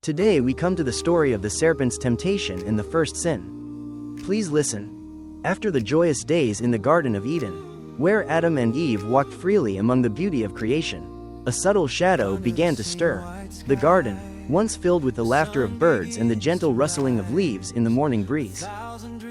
Today we come to the story of the serpent's temptation in the first sin. Please listen. After the joyous days in the Garden of Eden, where Adam and Eve walked freely among the beauty of creation, a subtle shadow began to stir. The garden, once filled with the laughter of birds and the gentle rustling of leaves in the morning breeze,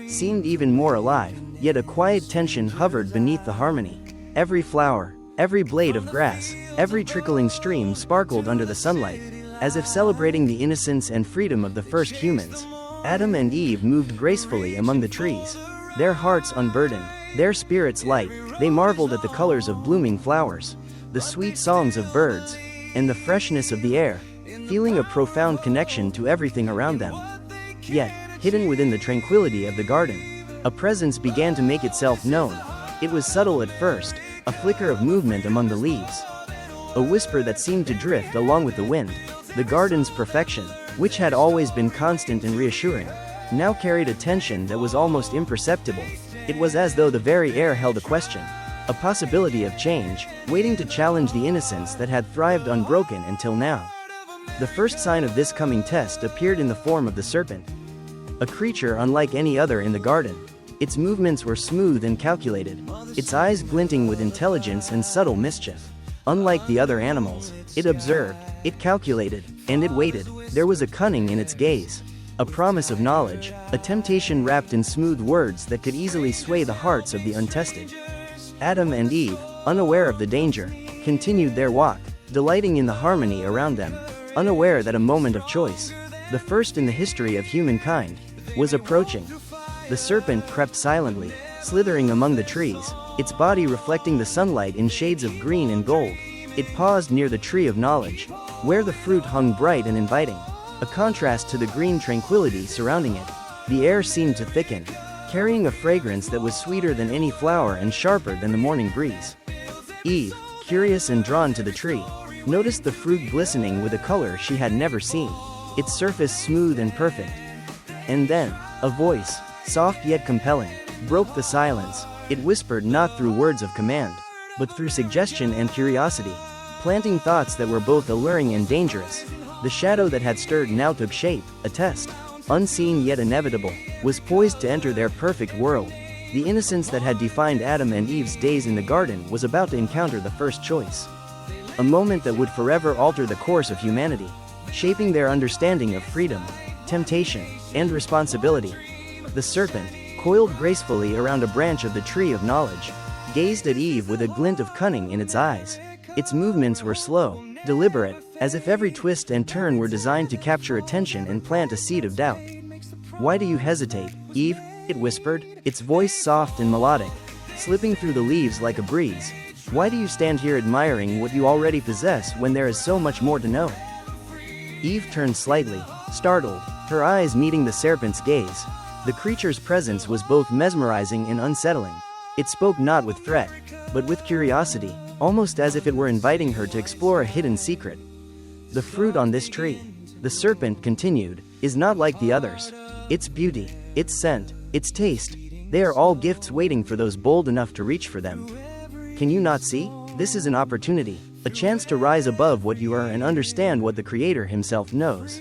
seemed even more alive, yet a quiet tension hovered beneath the harmony. Every flower, every blade of grass, every trickling stream sparkled under the sunlight, as if celebrating the innocence and freedom of the first humans. Adam and Eve moved gracefully among the trees, their hearts unburdened, their spirits light. They marveled at the colors of blooming flowers, the sweet songs of birds, and the freshness of the air, feeling a profound connection to everything around them. Yet, hidden within the tranquility of the garden, a presence began to make itself known. It was subtle at first, a flicker of movement among the leaves, a whisper that seemed to drift along with the wind. The garden's perfection, which had always been constant and reassuring, now carried a tension that was almost imperceptible. It was as though the very air held a question, a possibility of change, waiting to challenge the innocence that had thrived unbroken until now. The first sign of this coming test appeared in the form of the serpent, a creature unlike any other in the garden. Its movements were smooth and calculated, its eyes glinting with intelligence and subtle mischief. Unlike the other animals, it observed, it calculated, and it waited. There was a cunning in its gaze, a promise of knowledge, a temptation wrapped in smooth words that could easily sway the hearts of the untested. Adam and Eve, unaware of the danger, continued their walk, delighting in the harmony around them, unaware that a moment of choice, the first in the history of humankind, was approaching. The serpent crept silently, slithering among the trees, its body reflecting the sunlight in shades of green and gold. It paused near the tree of knowledge, where the fruit hung bright and inviting, a contrast to the green tranquility surrounding it. The air seemed to thicken, carrying a fragrance that was sweeter than any flower and sharper than the morning breeze. Eve, curious and drawn to the tree, noticed the fruit glistening with a color she had never seen, its surface smooth and perfect. And then, a voice, soft yet compelling, broke the silence. It whispered not through words of command, but through suggestion and curiosity, planting thoughts that were both alluring and dangerous. The shadow that had stirred now took shape, a test, unseen yet inevitable, was poised to enter their perfect world. The innocence that had defined Adam and Eve's days in the garden was about to encounter the first choice, a moment that would forever alter the course of humanity, shaping their understanding of freedom, temptation, and responsibility. The serpent, coiled gracefully around a branch of the tree of knowledge, gazed at Eve with a glint of cunning in its eyes. Its movements were slow, deliberate, as if every twist and turn were designed to capture attention and plant a seed of doubt. "Why do you hesitate, Eve?" it whispered, its voice soft and melodic, slipping through the leaves like a breeze. "Why do you stand here admiring what you already possess when there is so much more to know?" Eve turned slightly, startled, her eyes meeting the serpent's gaze. The creature's presence was both mesmerizing and unsettling. It spoke not with threat, but with curiosity, almost as if it were inviting her to explore a hidden secret. "The fruit on this tree," the serpent continued, "is not like the others. Its beauty, its scent, its taste, they are all gifts waiting for those bold enough to reach for them. Can you not see? This is an opportunity, a chance to rise above what you are and understand what the Creator himself knows."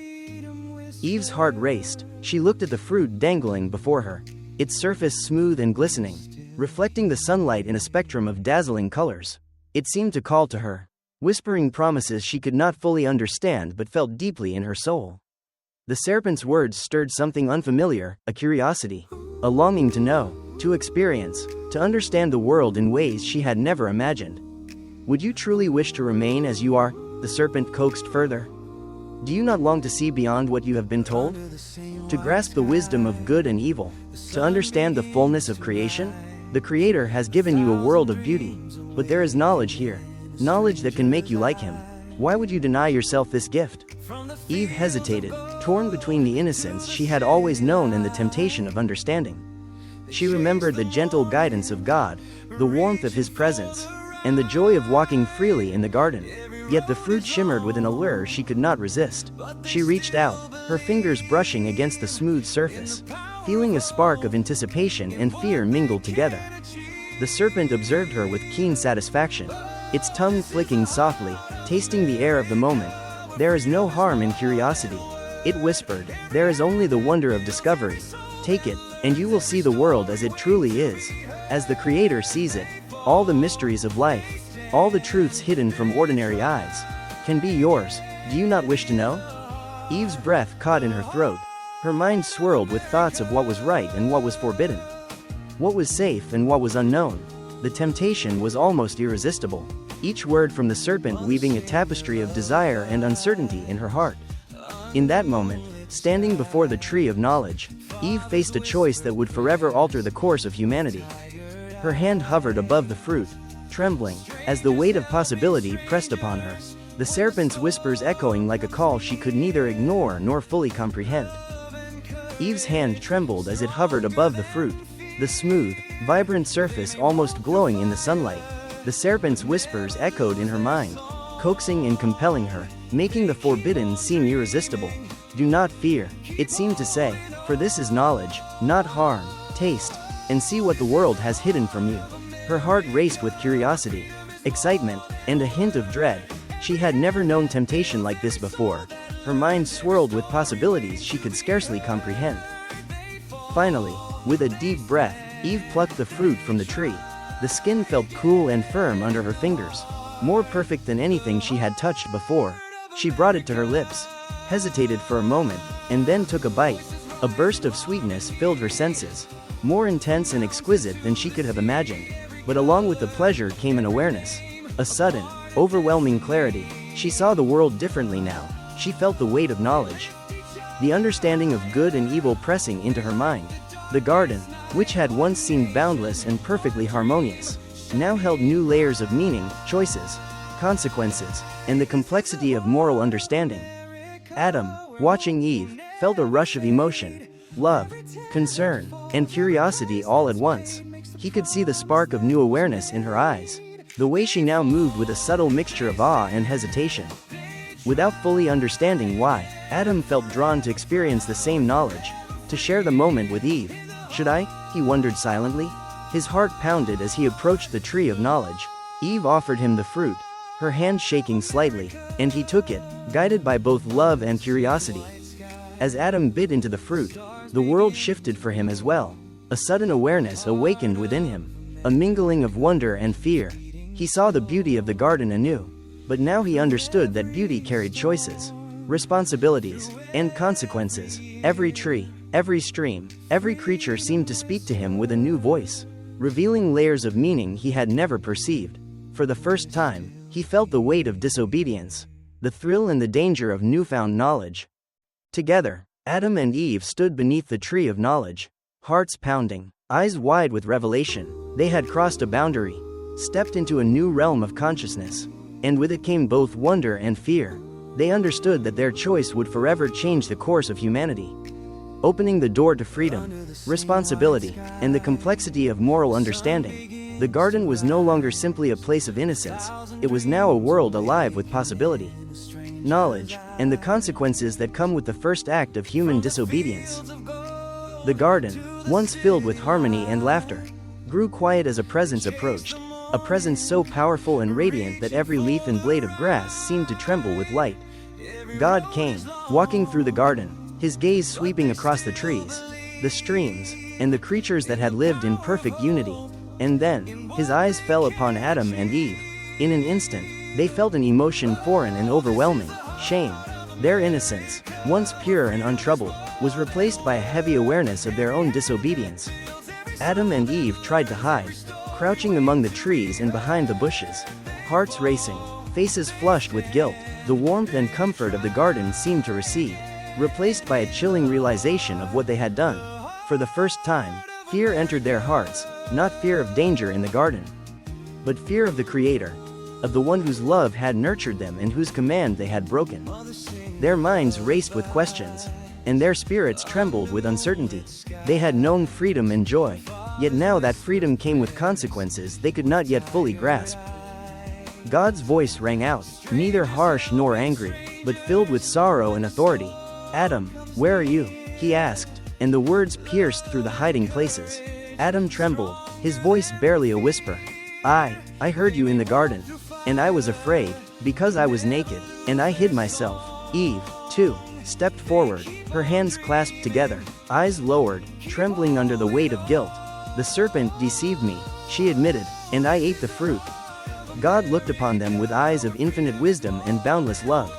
Eve's heart raced. She looked at the fruit dangling before her, its surface smooth and glistening, reflecting the sunlight in a spectrum of dazzling colors. It seemed to call to her, whispering promises she could not fully understand but felt deeply in her soul. The serpent's words stirred something unfamiliar, a curiosity, a longing to know, to experience, to understand the world in ways she had never imagined. "Would you truly wish to remain as you are?" the serpent coaxed further. "Do you not long to see beyond what you have been told? To grasp the wisdom of good and evil? To understand the fullness of creation? The Creator has given you a world of beauty, but there is knowledge here, knowledge that can make you like Him. Why would you deny yourself this gift?" Eve hesitated, torn between the innocence she had always known and the temptation of understanding. She remembered the gentle guidance of God, the warmth of His presence, and the joy of walking freely in the garden. Yet the fruit shimmered with an allure she could not resist. She reached out, her fingers brushing against the smooth surface, feeling a spark of anticipation and fear mingled together. The serpent observed her with keen satisfaction, its tongue flicking softly, tasting the air of the moment. "There is no harm in curiosity," It whispered, "There is only the wonder of discovery. Take it, and you will see the world as it truly is, as the Creator sees it. All the mysteries of life, all the truths hidden from ordinary eyes, can be yours. Do you not wish to know?" Eve's breath caught in her throat. Her mind swirled with thoughts of what was right and what was forbidden, what was safe and what was unknown. The temptation was almost irresistible, each word from the serpent weaving a tapestry of desire and uncertainty in her heart. In that moment, standing before the tree of knowledge, Eve faced a choice that would forever alter the course of humanity. Her hand hovered above the fruit, trembling, as the weight of possibility pressed upon her, the serpent's whispers echoing like a call she could neither ignore nor fully comprehend. Eve's hand trembled as it hovered above the fruit, the smooth, vibrant surface almost glowing in the sunlight. The serpent's whispers echoed in her mind, coaxing and compelling her, making the forbidden seem irresistible. "Do not fear," it seemed to say, "for this is knowledge, not harm. Taste, and see what the world has hidden from you." Her heart raced with curiosity, excitement, and a hint of dread. She had never known temptation like this before. Her mind swirled with possibilities she could scarcely comprehend. Finally, with a deep breath, Eve plucked the fruit from the tree. The skin felt cool and firm under her fingers, more perfect than anything she had touched before. She brought it to her lips, hesitated for a moment, and then took a bite. A burst of sweetness filled her senses, more intense and exquisite than she could have imagined. But along with the pleasure came an awareness, a sudden, overwhelming clarity. She saw the world differently now. She felt the weight of knowledge, the understanding of good and evil pressing into her mind. The garden, which had once seemed boundless and perfectly harmonious, now held new layers of meaning, choices, consequences, and the complexity of moral understanding. Adam, watching Eve, felt a rush of emotion, love, concern, and curiosity all at once. He could see the spark of new awareness in her eyes, the way she now moved with a subtle mixture of awe and hesitation. Without fully understanding why, Adam felt drawn to experience the same knowledge, to share the moment with Eve. "Should I?" he wondered silently. His heart pounded as he approached the tree of knowledge. Eve offered him the fruit, her hand shaking slightly, and he took it, guided by both love and curiosity. As Adam bit into the fruit, the world shifted for him as well. A sudden awareness awakened within him, a mingling of wonder and fear. He saw the beauty of the garden anew, but now he understood that beauty carried choices, responsibilities, and consequences. Every tree, every stream, every creature seemed to speak to him with a new voice, revealing layers of meaning he had never perceived. For the first time, he felt the weight of disobedience, the thrill and the danger of newfound knowledge. Together, Adam and Eve stood beneath the tree of knowledge, hearts pounding, eyes wide with revelation. They had crossed a boundary, stepped into a new realm of consciousness, and with it came both wonder and fear. They understood that their choice would forever change the course of humanity, opening the door to freedom, responsibility, and the complexity of moral understanding. The garden was no longer simply a place of innocence, it was now a world alive with possibility, knowledge, and the consequences that come with the first act of human disobedience. The garden, once filled with harmony and laughter, grew quiet as a presence approached, a presence so powerful and radiant that every leaf and blade of grass seemed to tremble with light. God came, walking through the garden, his gaze sweeping across the trees, the streams, and the creatures that had lived in perfect unity. And then, his eyes fell upon Adam and Eve. In an instant, they felt an emotion foreign and overwhelming, shame. Their innocence, once pure and untroubled, was replaced by a heavy awareness of their own disobedience. Adam and Eve tried to hide, crouching among the trees and behind the bushes, hearts racing, faces flushed with guilt. The warmth and comfort of the garden seemed to recede, replaced by a chilling realization of what they had done. For the first time, fear entered their hearts, not fear of danger in the garden, but fear of the Creator, of the one whose love had nurtured them and whose command they had broken. Their minds raced with questions, and their spirits trembled with uncertainty. They had known freedom and joy, yet now that freedom came with consequences they could not yet fully grasp. God's voice rang out, neither harsh nor angry, but filled with sorrow and authority. "Adam, where are you?" he asked, and the words pierced through the hiding places. Adam trembled, his voice barely a whisper. I heard you in the garden, and I was afraid, because I was naked, and I hid myself." Eve, too, stepped forward, her hands clasped together, eyes lowered, trembling under the weight of guilt. "The serpent deceived me," she admitted, "and I ate the fruit." God looked upon them with eyes of infinite wisdom and boundless love.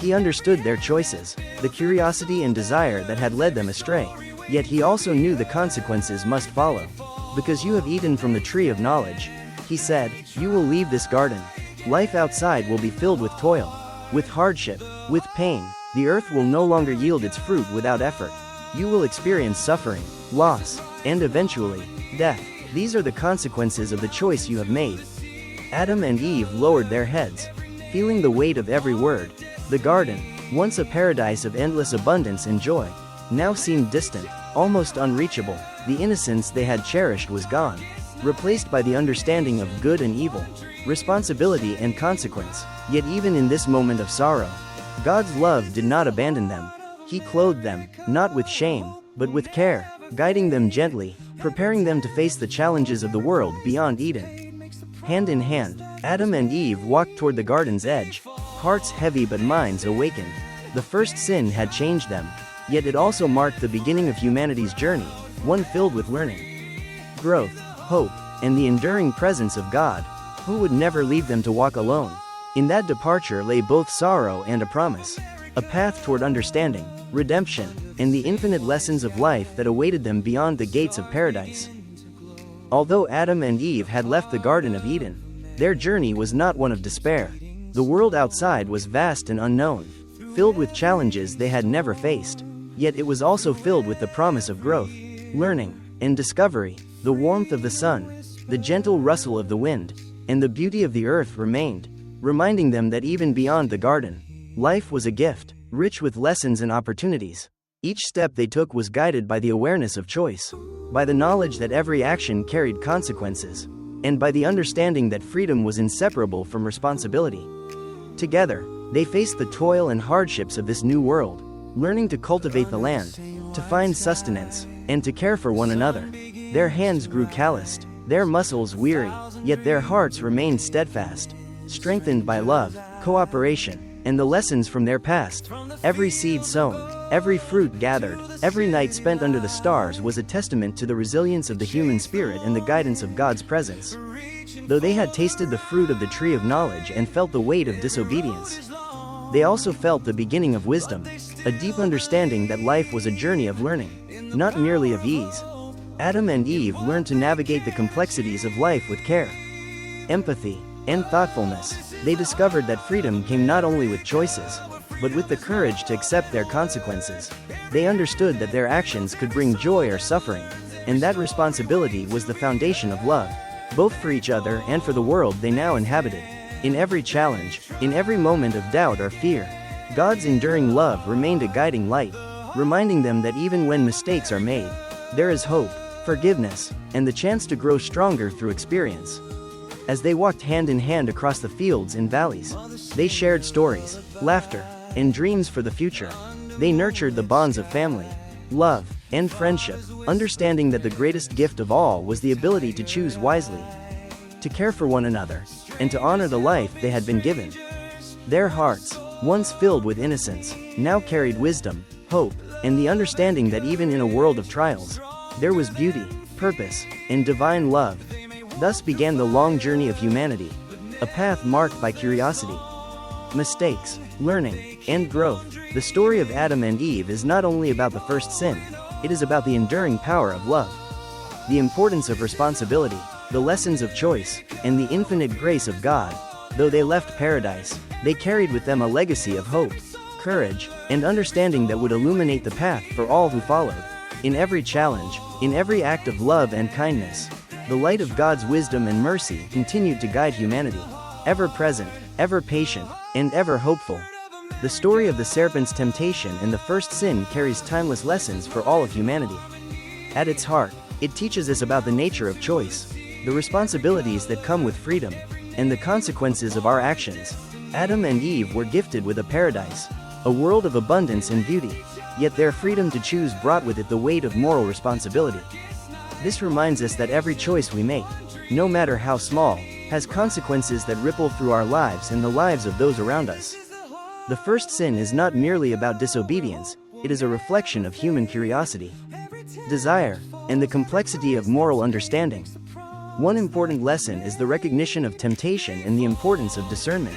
He understood their choices, the curiosity and desire that had led them astray. Yet he also knew the consequences must follow. "Because you have eaten from the tree of knowledge," he said, "you will leave this garden. Life outside will be filled with toil, with hardship, with pain. The earth will no longer yield its fruit without effort. You will experience suffering, loss, and eventually, death. These are the consequences of the choice you have made." Adam and Eve lowered their heads, feeling the weight of every word. The garden, once a paradise of endless abundance and joy, now seemed distant, almost unreachable. The innocence they had cherished was gone, replaced by the understanding of good and evil, responsibility and consequence. Yet even in this moment of sorrow, God's love did not abandon them. He clothed them, not with shame, but with care, guiding them gently, preparing them to face the challenges of the world beyond Eden. Hand in hand, Adam and Eve walked toward the garden's edge, hearts heavy but minds awakened. The first sin had changed them, yet it also marked the beginning of humanity's journey, one filled with learning, growth, hope, and the enduring presence of God, who would never leave them to walk alone. In that departure lay both sorrow and a promise, a path toward understanding, redemption, and the infinite lessons of life that awaited them beyond the gates of paradise. Although Adam and Eve had left the Garden of Eden, their journey was not one of despair. The world outside was vast and unknown, filled with challenges they had never faced. Yet it was also filled with the promise of growth, learning, and discovery. The warmth of the sun, the gentle rustle of the wind, and the beauty of the earth remained, reminding them that even beyond the garden, life was a gift, rich with lessons and opportunities. Each step they took was guided by the awareness of choice, by the knowledge that every action carried consequences, and by the understanding that freedom was inseparable from responsibility. Together, they faced the toil and hardships of this new world, learning to cultivate the land, to find sustenance, and to care for one another. Their hands grew calloused, their muscles weary, yet their hearts remained steadfast, strengthened by love, cooperation, and the lessons from their past. Every seed sown, every fruit gathered, every night spent under the stars was a testament to the resilience of the human spirit and the guidance of God's presence. Though they had tasted the fruit of the tree of knowledge and felt the weight of disobedience, they also felt the beginning of wisdom, a deep understanding that life was a journey of learning, not merely of ease. Adam and Eve learned to navigate the complexities of life with care, empathy, and thoughtfulness. They discovered that freedom came not only with choices, but with the courage to accept their consequences. They understood that their actions could bring joy or suffering, and that responsibility was the foundation of love, both for each other and for the world they now inhabited. In every challenge, in every moment of doubt or fear, God's enduring love remained a guiding light, reminding them that even when mistakes are made, there is hope, forgiveness, and the chance to grow stronger through experience. As they walked hand in hand across the fields and valleys, they shared stories, laughter, and dreams for the future. They nurtured the bonds of family, love, and friendship, understanding that the greatest gift of all was the ability to choose wisely, to care for one another, and to honor the life they had been given. Their hearts, once filled with innocence, now carried wisdom, hope, and the understanding that even in a world of trials, there was beauty, purpose, and divine love. Thus began the long journey of humanity, a path marked by curiosity, mistakes, learning, and growth. The story of Adam and Eve is not only about the first sin, it is about the enduring power of love, the importance of responsibility, the lessons of choice, and the infinite grace of God. Though they left paradise, they carried with them a legacy of hope, courage, and understanding that would illuminate the path for all who followed. In every challenge, in every act of love and kindness, the light of God's wisdom and mercy continued to guide humanity, ever present, ever patient, and ever hopeful. The story of the serpent's temptation and the first sin carries timeless lessons for all of humanity. At its heart, it teaches us about the nature of choice, the responsibilities that come with freedom, and the consequences of our actions. Adam and Eve were gifted with a paradise, a world of abundance and beauty, yet their freedom to choose brought with it the weight of moral responsibility. This reminds us that every choice we make, no matter how small, has consequences that ripple through our lives and the lives of those around us. The first sin is not merely about disobedience, it is a reflection of human curiosity, desire, and the complexity of moral understanding. One important lesson is the recognition of temptation and the importance of discernment.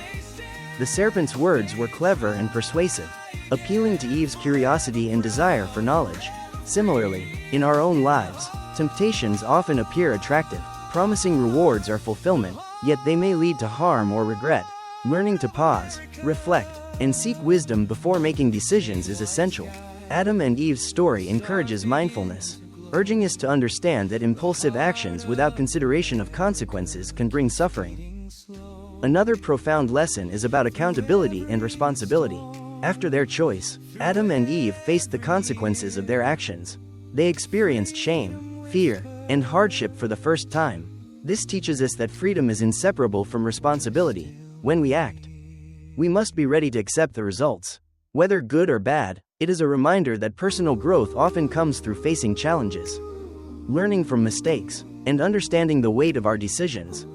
The serpent's words were clever and persuasive, appealing to Eve's curiosity and desire for knowledge. Similarly, in our own lives, temptations often appear attractive, promising rewards or fulfillment, yet they may lead to harm or regret. Learning to pause, reflect, and seek wisdom before making decisions is essential. Adam and Eve's story encourages mindfulness, urging us to understand that impulsive actions without consideration of consequences can bring suffering. Another profound lesson is about accountability and responsibility. After their choice, Adam and Eve faced the consequences of their actions. They experienced shame, fear, and hardship for the first time. This teaches us that freedom is inseparable from responsibility. When we act, we must be ready to accept the results. Whether good or bad, it is a reminder that personal growth often comes through facing challenges, learning from mistakes, and understanding the weight of our decisions.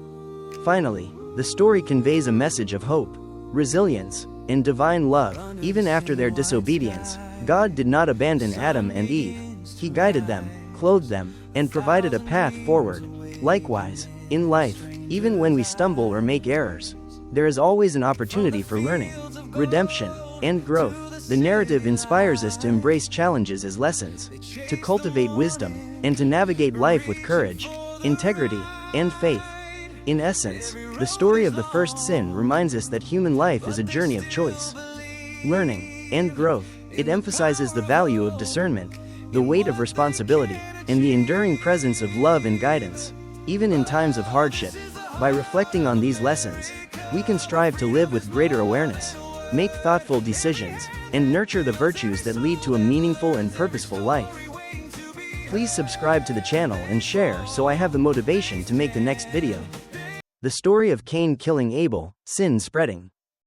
Finally, the story conveys a message of hope, resilience, and divine love. Even after their disobedience, God did not abandon Adam and Eve. He guided them, clothed them, and provided a path forward. Likewise, in life, even when we stumble or make errors, there is always an opportunity for learning, redemption, and growth. The narrative inspires us to embrace challenges as lessons, to cultivate wisdom, and to navigate life with courage, integrity, and faith. In essence, the story of the first sin reminds us that human life is a journey of choice, learning, and growth. It emphasizes the value of discernment, the weight of responsibility, and the enduring presence of love and guidance, even in times of hardship. By reflecting on these lessons, we can strive to live with greater awareness, make thoughtful decisions, and nurture the virtues that lead to a meaningful and purposeful life. Please subscribe to the channel and share so I have the motivation to make the next video. The story of Cain killing Abel, sin spreading.